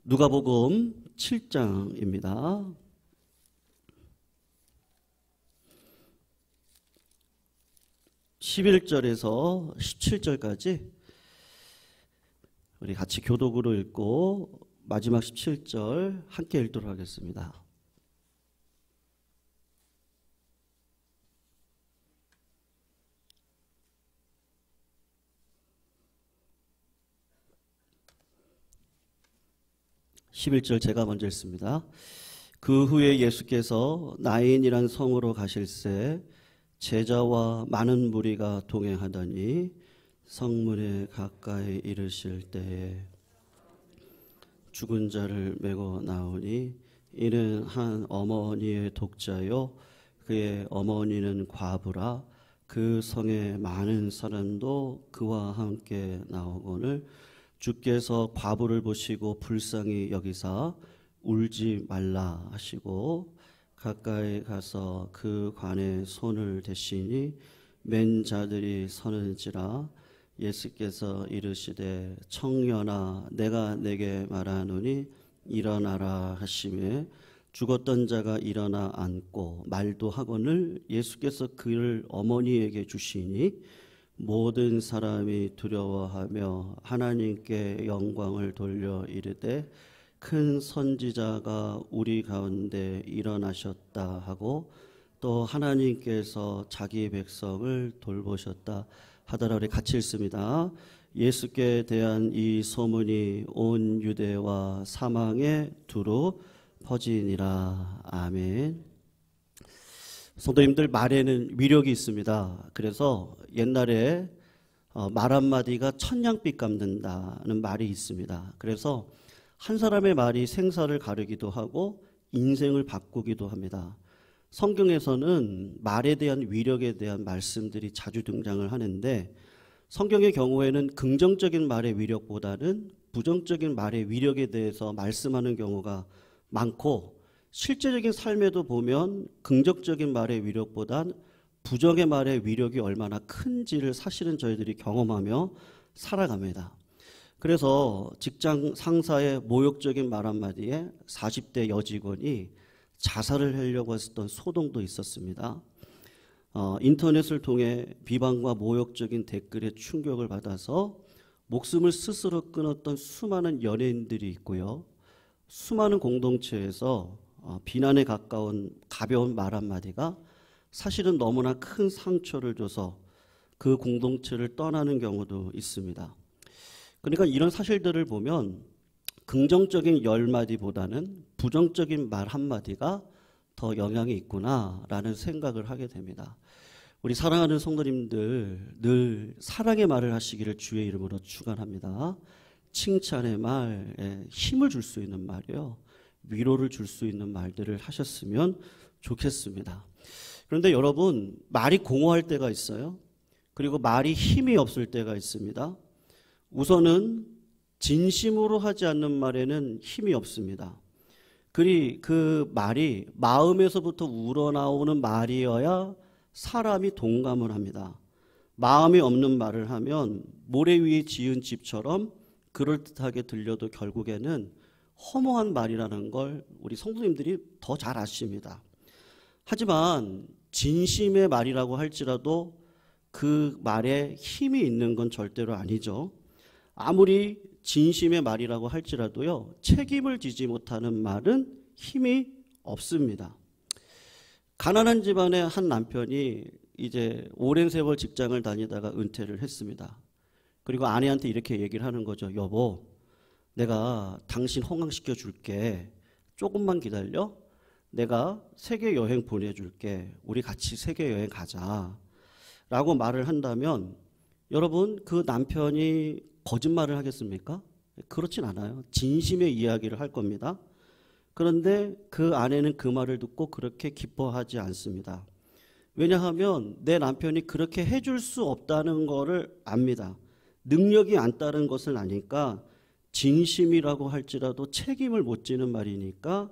누가복음 7장입니다. 11절에서 17절까지 우리 같이 교독으로 읽고 마지막 17절 함께 읽도록 하겠습니다. 제가 먼저 읽습니다. 그 후에 예수께서 나인이란 성으로 가실새 제자와 많은 무리가 동행하더니 성문에 가까이 이르실 때에 죽은 자를 메고 나오니 이는 한 어머니의 독자요 그의 어머니는 과부라. 그 성에 많은 사람도 그와 함께 나오거늘 주께서 과부를 보시고 불쌍히 여기사 울지 말라 하시고 가까이 가서 그 관에 손을 대시니 맨 자들이 서는지라. 예수께서 이르시되 청년아 내가 내게 말하노니 일어나라 하시매 죽었던 자가 일어나 앉고 말도 하거늘 예수께서 그를 어머니에게 주시니 모든 사람이 두려워하며 하나님께 영광을 돌려 이르되 큰 선지자가 우리 가운데 일어나셨다 하고 또 하나님께서 자기 백성을 돌보셨다 하더라. 우리 같이 읽습니다. 예수께 대한 이 소문이 온 유대와 사망에 두루 퍼지니라. 아멘. 성도님들, 말에는 위력이 있습니다. 그래서 옛날에 말 한마디가 천냥빛 갚는다는 말이 있습니다. 그래서 한 사람의 말이 생사를 가르기도 하고 인생을 바꾸기도 합니다. 성경에서는 말에 대한 위력에 대한 말씀들이 자주 등장을 하는데 성경의 경우에는 긍정적인 말의 위력보다는 부정적인 말의 위력에 대해서 말씀하는 경우가 많고 실제적인 삶에도 보면 긍정적인 말의 위력보단 부정의 말의 위력이 얼마나 큰지를 사실은 저희들이 경험하며 살아갑니다. 그래서 직장 상사의 모욕적인 말 한마디에 40대 여직원이 자살을 하려고 했던 소동도 있었습니다. 인터넷을 통해 비방과 모욕적인 댓글에 충격을 받아서 목숨을 스스로 끊었던 수많은 연예인들이 있고요. 수많은 공동체에서 비난에 가까운 가벼운 말 한마디가 사실은 너무나 큰 상처를 줘서 그 공동체를 떠나는 경우도 있습니다. 그러니까 이런 사실들을 보면 긍정적인 10마디보다는 부정적인 말 한마디가 더 영향이 있구나라는 생각을 하게 됩니다. 우리 사랑하는 성도님들, 늘 사랑의 말을 하시기를 주의 이름으로 축원합니다. 칭찬의 말에 힘을 줄 수 있는 말이요, 위로를 줄 수 있는 말들을 하셨으면 좋겠습니다. 그런데 여러분, 말이 공허할 때가 있어요. 그리고 말이 힘이 없을 때가 있습니다. 우선은 진심으로 하지 않는 말에는 힘이 없습니다. 그 말이 마음에서부터 우러나오는 말이어야 사람이 동감을 합니다. 마음이 없는 말을 하면 모래 위에 지은 집처럼 그럴듯하게 들려도 결국에는 허무한 말이라는 걸 우리 성도님들이 더 잘 아십니다. 하지만 진심의 말이라고 할지라도 그 말에 힘이 있는 건 절대로 아니죠. 아무리 진심의 말이라고 할지라도요, 책임을 지지 못하는 말은 힘이 없습니다. 가난한 집안의 한 남편이 이제 오랜 세월 직장을 다니다가 은퇴를 했습니다. 그리고 아내한테 이렇게 얘기를 하는 거죠. 여보, 내가 당신 호강시켜 줄게. 조금만 기다려. 내가 세계 여행 보내줄게. 우리 같이 세계 여행 가자. 라고 말을 한다면 여러분, 그 남편이 거짓말을 하겠습니까? 그렇진 않아요. 진심의 이야기를 할 겁니다. 그런데 그 아내는 그 말을 듣고 그렇게 기뻐하지 않습니다. 왜냐하면 내 남편이 그렇게 해줄 수 없다는 것을 압니다. 능력이 안 따른 것을 아니까 진심이라고 할지라도 책임을 못 지는 말이니까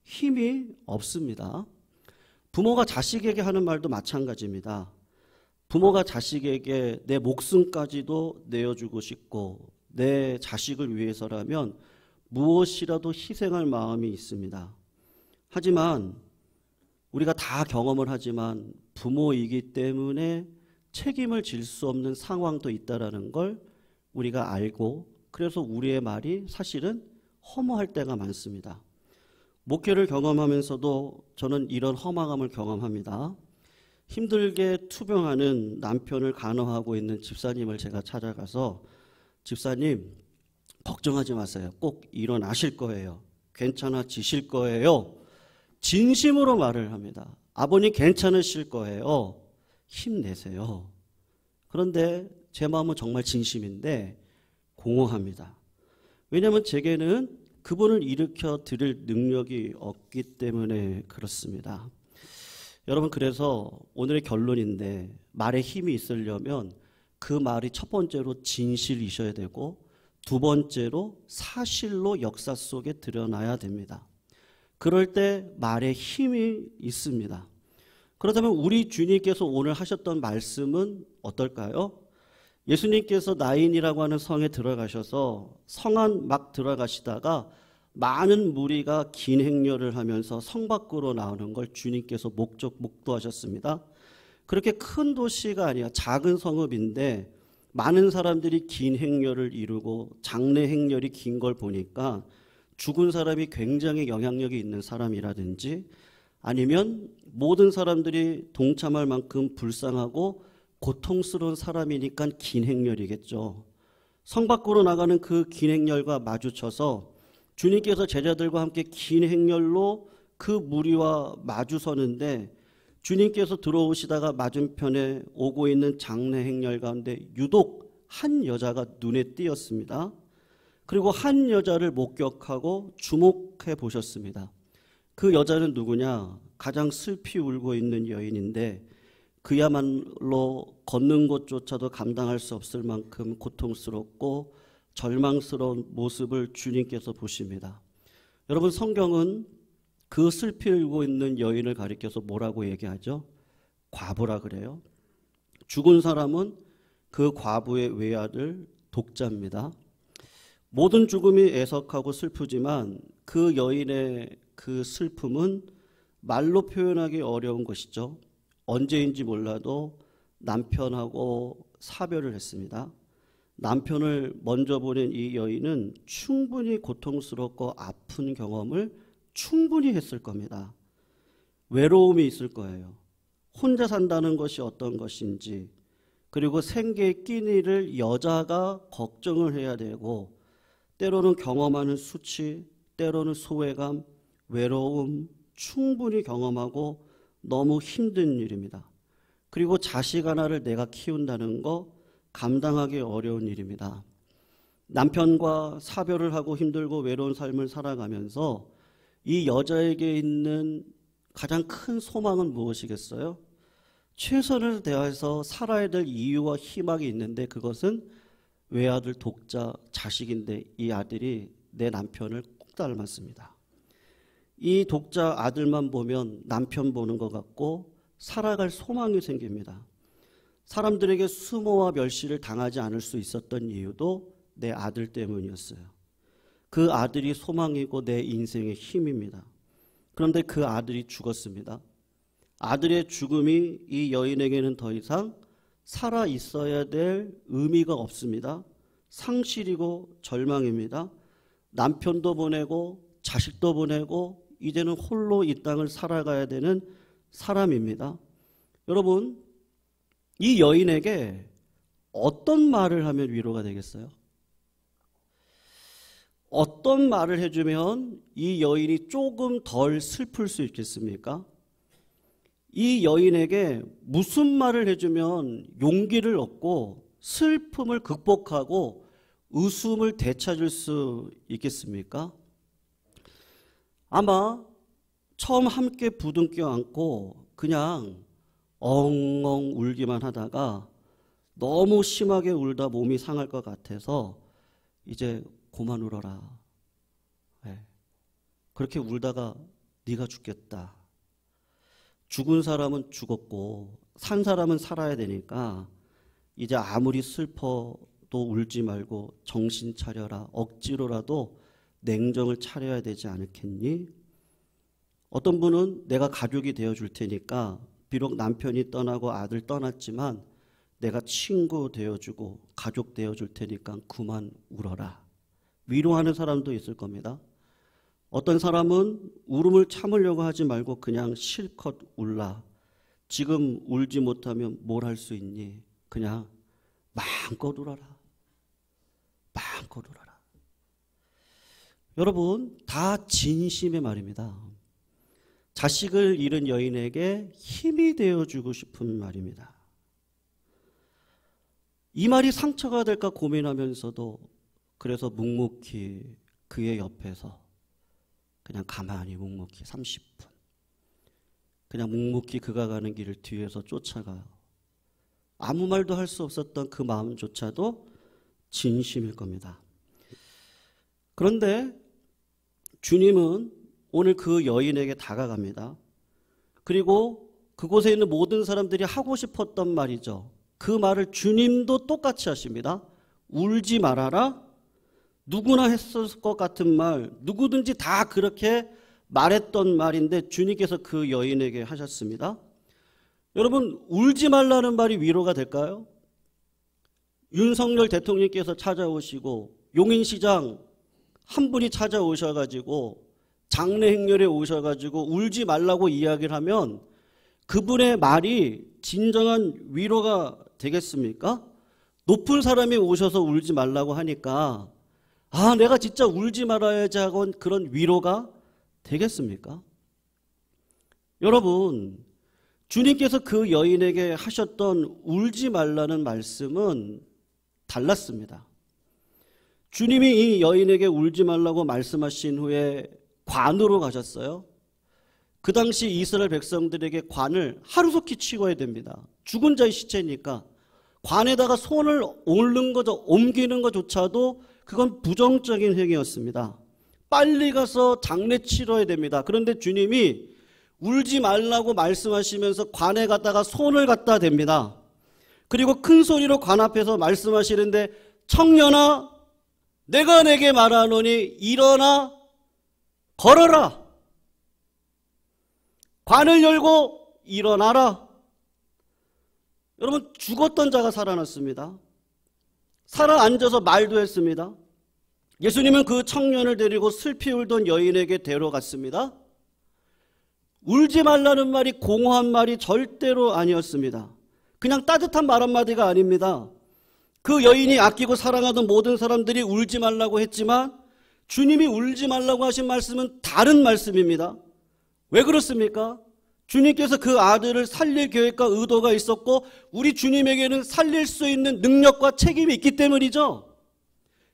힘이 없습니다. 부모가 자식에게 하는 말도 마찬가지입니다. 부모가 자식에게 내 목숨까지도 내어주고 싶고 내 자식을 위해서라면 무엇이라도 희생할 마음이 있습니다. 하지만 우리가 다 경험을 하지만 부모이기 때문에 책임을 질 수 없는 상황도 있다는 걸 우리가 알고, 그래서 우리의 말이 사실은 허무할 때가 많습니다. 목회를 경험하면서도 저는 이런 허망함을 경험합니다. 힘들게 투병하는 남편을 간호하고 있는 집사님을 제가 찾아가서, 집사님 걱정하지 마세요. 꼭 일어나실 거예요. 괜찮아지실 거예요. 진심으로 말을 합니다. 아버님 괜찮으실 거예요. 힘내세요. 그런데 제 마음은 정말 진심인데 공허합니다. 왜냐하면 제게는 그분을 일으켜 드릴 능력이 없기 때문에 그렇습니다. 여러분, 그래서 오늘의 결론인데, 말에 힘이 있으려면 그 말이 첫 번째로 진실이셔야 되고 두 번째로 사실로 역사 속에 드러나야 됩니다. 그럴 때 말에 힘이 있습니다. 그렇다면 우리 주님께서 오늘 하셨던 말씀은 어떨까요? 예수님께서 나인이라고 하는 성에 들어가셔서 성 안 막 들어가시다가 많은 무리가 긴 행렬을 하면서 성 밖으로 나오는 걸 주님께서 목도하셨습니다. 그렇게 큰 도시가 아니야, 작은 성읍인데 많은 사람들이 긴 행렬을 이루고 장례 행렬이 긴 걸 보니까 죽은 사람이 굉장히 영향력이 있는 사람이라든지, 아니면 모든 사람들이 동참할 만큼 불쌍하고 고통스러운 사람이니까 긴 행렬이겠죠. 성 밖으로 나가는 그 긴 행렬과 마주쳐서 주님께서 제자들과 함께 긴 행렬로 그 무리와 마주서는데, 주님께서 들어오시다가 맞은편에 오고 있는 장례 행렬 가운데 유독 한 여자가 눈에 띄었습니다. 그리고 한 여자를 목격하고 주목해 보셨습니다. 그 여자는 누구냐? 가장 슬피 울고 있는 여인인데, 그야말로 걷는 것조차도 감당할 수 없을 만큼 고통스럽고 절망스러운 모습을 주님께서 보십니다. 여러분, 성경은 그 슬피 울고 있는 여인을 가리켜서 뭐라고 얘기하죠? 과부라 그래요. 죽은 사람은 그 과부의 외아들 독자입니다. 모든 죽음이 애석하고 슬프지만 그 여인의 그 슬픔은 말로 표현하기 어려운 것이죠. 언제인지 몰라도 남편하고 사별을 했습니다. 남편을 먼저 보낸 이 여인은 충분히 고통스럽고 아픈 경험을 충분히 했을 겁니다. 외로움이 있을 거예요. 혼자 산다는 것이 어떤 것인지, 그리고 생계의 끼니를 여자가 걱정을 해야 되고, 때로는 경험하는 수치, 때로는 소외감, 외로움 충분히 경험하고 너무 힘든 일입니다. 그리고 자식 하나를 내가 키운다는 거 감당하기 어려운 일입니다. 남편과 사별을 하고 힘들고 외로운 삶을 살아가면서 이 여자에게 있는 가장 큰 소망은 무엇이겠어요? 최선을 다해서 살아야 될 이유와 희망이 있는데, 그것은 외아들 독자 자식인데 이 아들이 내 남편을 꼭 닮았습니다. 이 독자 아들만 보면 남편 보는 것 같고 살아갈 소망이 생깁니다. 사람들에게 수모와 멸시를 당하지 않을 수 있었던 이유도 내 아들 때문이었어요. 그 아들이 소망이고 내 인생의 힘입니다. 그런데 그 아들이 죽었습니다. 아들의 죽음이 이 여인에게는 더 이상 살아 있어야 될 의미가 없습니다. 상실이고 절망입니다. 남편도 보내고 자식도 보내고 이제는 홀로 이 땅을 살아가야 되는 사람입니다. 여러분, 이 여인에게 어떤 말을 하면 위로가 되겠어요? 어떤 말을 해주면 이 여인이 조금 덜 슬플 수 있겠습니까? 이 여인에게 무슨 말을 해주면 용기를 얻고 슬픔을 극복하고 웃음을 되찾을 수 있겠습니까? 아마 처음 함께 부둥켜 안고 그냥 엉엉 울기만 하다가 너무 심하게 울다 몸이 상할 것 같아서 이제 그만 울어라. 네. 그렇게 울다가 네가 죽겠다. 죽은 사람은 죽었고 산 사람은 살아야 되니까 이제 아무리 슬퍼도 울지 말고 정신 차려라. 억지로라도 냉정을 차려야 되지 않겠니? 어떤 분은 내가 가족이 되어줄 테니까 비록 남편이 떠나고 아들 떠났지만 내가 친구 되어주고 가족 되어줄 테니까 그만 울어라. 위로하는 사람도 있을 겁니다. 어떤 사람은 울음을 참으려고 하지 말고 그냥 실컷 울라. 지금 울지 못하면 뭘 할 수 있니? 그냥 마음껏 울어라. 마음껏 울어라. 여러분, 다 진심의 말입니다. 자식을 잃은 여인에게 힘이 되어주고 싶은 말입니다. 이 말이 상처가 될까 고민하면서도 그래서 묵묵히 그의 옆에서 그냥 가만히 묵묵히 30분 그냥 묵묵히 그가 가는 길을 뒤에서 쫓아가요. 아무 말도 할 수 없었던 그 마음조차도 진심일 겁니다. 그런데 주님은 오늘 그 여인에게 다가갑니다. 그리고 그곳에 있는 모든 사람들이 하고 싶었던 말이죠. 그 말을 주님도 똑같이 하십니다. 울지 말아라. 누구나 했을 것 같은 말, 누구든지 다 그렇게 말했던 말인데 주님께서 그 여인에게 하셨습니다. 여러분, 울지 말라는 말이 위로가 될까요? 윤석열 대통령께서 찾아오시고 용인시장 한 분이 찾아오셔가지고 장례 행렬에 오셔가지고 울지 말라고 이야기를 하면 그분의 말이 진정한 위로가 되겠습니까? 높은 사람이 오셔서 울지 말라고 하니까 아, 내가 진짜 울지 말아야지 하고 그런 위로가 되겠습니까? 여러분, 주님께서 그 여인에게 하셨던 울지 말라는 말씀은 달랐습니다. 주님이 이 여인에게 울지 말라고 말씀하신 후에 관으로 가셨어요. 그 당시 이스라엘 백성들에게 관을 하루속히 치워야 됩니다. 죽은 자의 시체니까 관에다가 손을 옮기는 것조차도 그건 부정적인 행위였습니다. 빨리 가서 장례 치러야 됩니다. 그런데 주님이 울지 말라고 말씀하시면서 관에 갔다가 손을 갖다 댑니다. 그리고 큰 소리로 관 앞에서 말씀하시는데 청년아 내가 내게 말하노니 일어나 걸어라. 관을 열고 일어나라. 여러분, 죽었던 자가 살아났습니다. 살아앉아서 말도 했습니다. 예수님은 그 청년을 데리고 슬피 울던 여인에게 데려갔습니다. 울지 말라는 말이 공허한 말이 절대로 아니었습니다. 그냥 따뜻한 말 한마디가 아닙니다. 그 여인이 아끼고 사랑하던 모든 사람들이 울지 말라고 했지만 주님이 울지 말라고 하신 말씀은 다른 말씀입니다. 왜 그렇습니까? 주님께서 그 아들을 살릴 계획과 의도가 있었고 우리 주님에게는 살릴 수 있는 능력과 책임이 있기 때문이죠.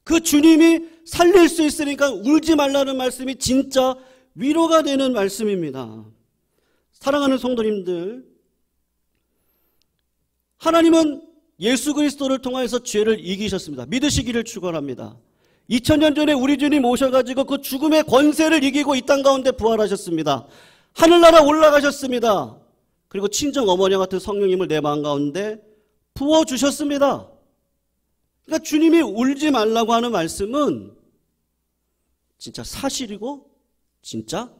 그 주님이 살릴 수 있으니까 울지 말라는 말씀이 진짜 위로가 되는 말씀입니다. 사랑하는 성도님들, 하나님은 예수 그리스도를 통해서 죄를 이기셨습니다. 믿으시기를 축원합니다. 2000년 전에 우리 주님 오셔가지고 그 죽음의 권세를 이기고 이 땅 가운데 부활하셨습니다. 하늘나라 올라가셨습니다. 그리고 친정 어머니 같은 성령님을 내 마음 가운데 부어주셨습니다. 그러니까 주님이 울지 말라고 하는 말씀은 진짜 사실이고 진짜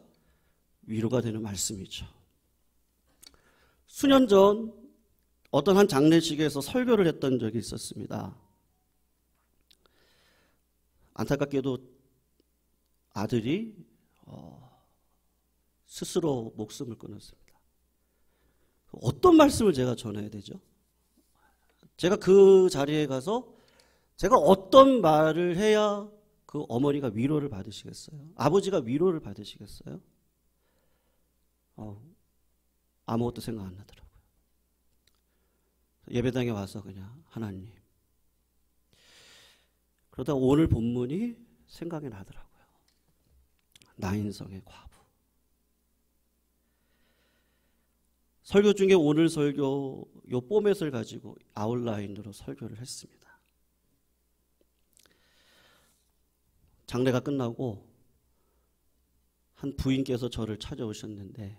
위로가 되는 말씀이죠. 수년 전 어떤 한 장례식에서 설교를 했던 적이 있었습니다. 안타깝게도 아들이 스스로 목숨을 끊었습니다. 어떤 말씀을 제가 전해야 되죠? 제가 그 자리에 가서 제가 어떤 말을 해야 그 어머니가 위로를 받으시겠어요? 아버지가 위로를 받으시겠어요? 아무것도 생각 안 나더라고요. 예배당에 와서 그냥 하나님. 그러다 오늘 본문이 생각이 나더라고요. 나인성의 과부. 설교 중에 오늘 설교 요 포맷을 가지고 아웃라인으로 설교를 했습니다. 장례가 끝나고 한 부인께서 저를 찾아오셨는데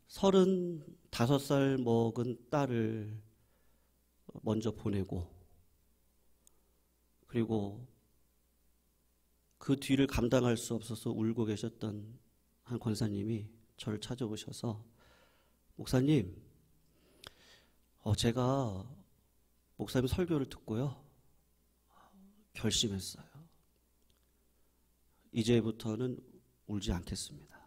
35살 먹은 딸을 먼저 보내고 그리고 그 뒤를 감당할 수 없어서 울고 계셨던 한 권사님이 저를 찾아오셔서 목사님, 제가 목사님 설교를 듣고요 결심했어요. 이제부터는 울지 않겠습니다.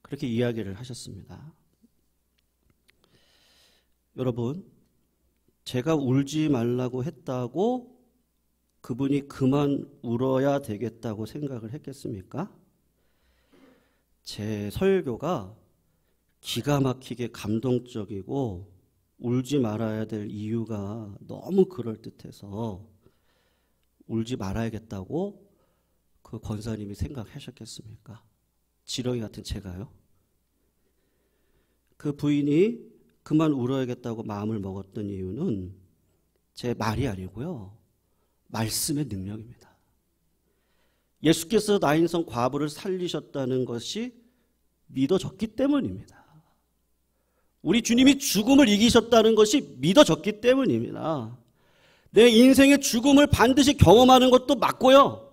그렇게 이야기를 하셨습니다. 여러분, 제가 울지 말라고 했다고 그분이 그만 울어야 되겠다고 생각을 했겠습니까? 제 설교가 기가 막히게 감동적이고 울지 말아야 될 이유가 너무 그럴듯해서 울지 말아야겠다고 그 권사님이 생각하셨겠습니까? 지렁이 같은 제가요? 그 부인이 그만 울어야겠다고 마음을 먹었던 이유는 제 말이 아니고요, 말씀의 능력입니다. 예수께서 나인성 과부를 살리셨다는 것이 믿어졌기 때문입니다. 우리 주님이 죽음을 이기셨다는 것이 믿어졌기 때문입니다. 내 인생의 죽음을 반드시 경험하는 것도 맞고요,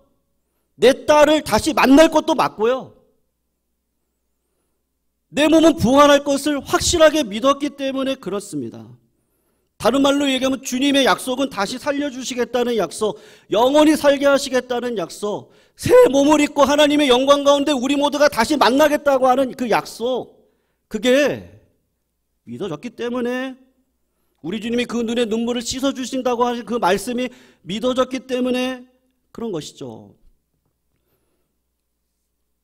내 딸을 다시 만날 것도 맞고요, 내 몸은 부활할 것을 확실하게 믿었기 때문에 그렇습니다. 다른 말로 얘기하면 주님의 약속은 다시 살려주시겠다는 약속, 영원히 살게 하시겠다는 약속, 새 몸을 입고 하나님의 영광 가운데 우리 모두가 다시 만나겠다고 하는 그 약속, 그게 믿어졌기 때문에, 우리 주님이 그 눈에 눈물을 씻어주신다고 하신 그 말씀이 믿어졌기 때문에 그런 것이죠.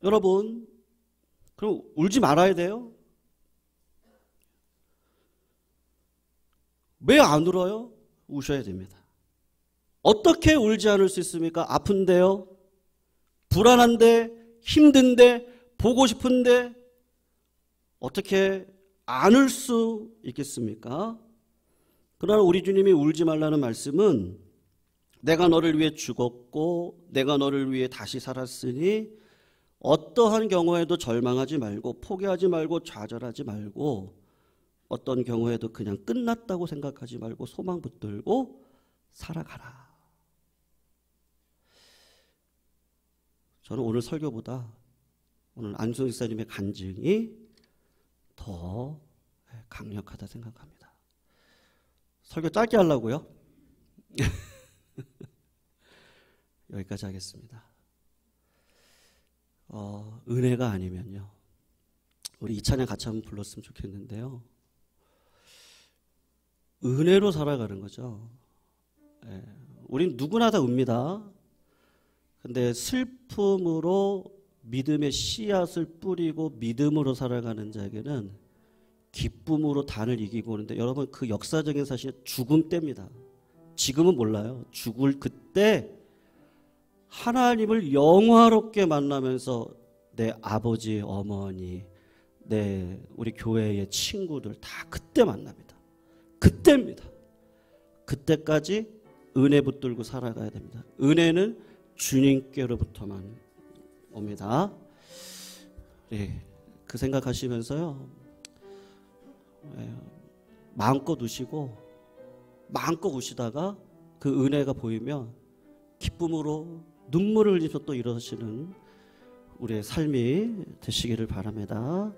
여러분, 그럼 울지 말아야 돼요? 왜 안 울어요? 우셔야 됩니다. 어떻게 울지 않을 수 있습니까? 아픈데요? 불안한데? 힘든데? 보고 싶은데? 어떻게 안 울 수 있겠습니까? 그러나 우리 주님이 울지 말라는 말씀은 내가 너를 위해 죽었고 내가 너를 위해 다시 살았으니 어떠한 경우에도 절망하지 말고 포기하지 말고 좌절하지 말고 어떤 경우에도 그냥 끝났다고 생각하지 말고 소망 붙들고 살아가라. 저는 오늘 설교보다 오늘 안수홍 목사님의 간증이 더 강력하다 생각합니다. 설교 짧게 하려고요. 여기까지 하겠습니다. 은혜가 아니면요, 우리 이 찬양 같이 한번 불렀으면 좋겠는데요, 은혜로 살아가는 거죠. 우린 누구나 다 웁니다. 근데 슬픔으로 믿음의 씨앗을 뿌리고 믿음으로 살아가는 자에게는 기쁨으로 단을 이기고 오는데, 여러분 그 역사적인 사실은 죽음 때입니다. 지금은 몰라요. 죽을 그때 하나님을 영화롭게 만나면서 내 아버지, 어머니, 우리 교회의 친구들 다 그때 만납니다. 그때입니다. 그때까지 은혜 붙들고 살아가야 됩니다. 은혜는 주님께로부터만 옵니다. 그 생각하시면서요, 마음껏 우시고 마음껏 우시다가 그 은혜가 보이면 기쁨으로 눈물을 흘리면서 또 일어서시는 우리의 삶이 되시기를 바랍니다.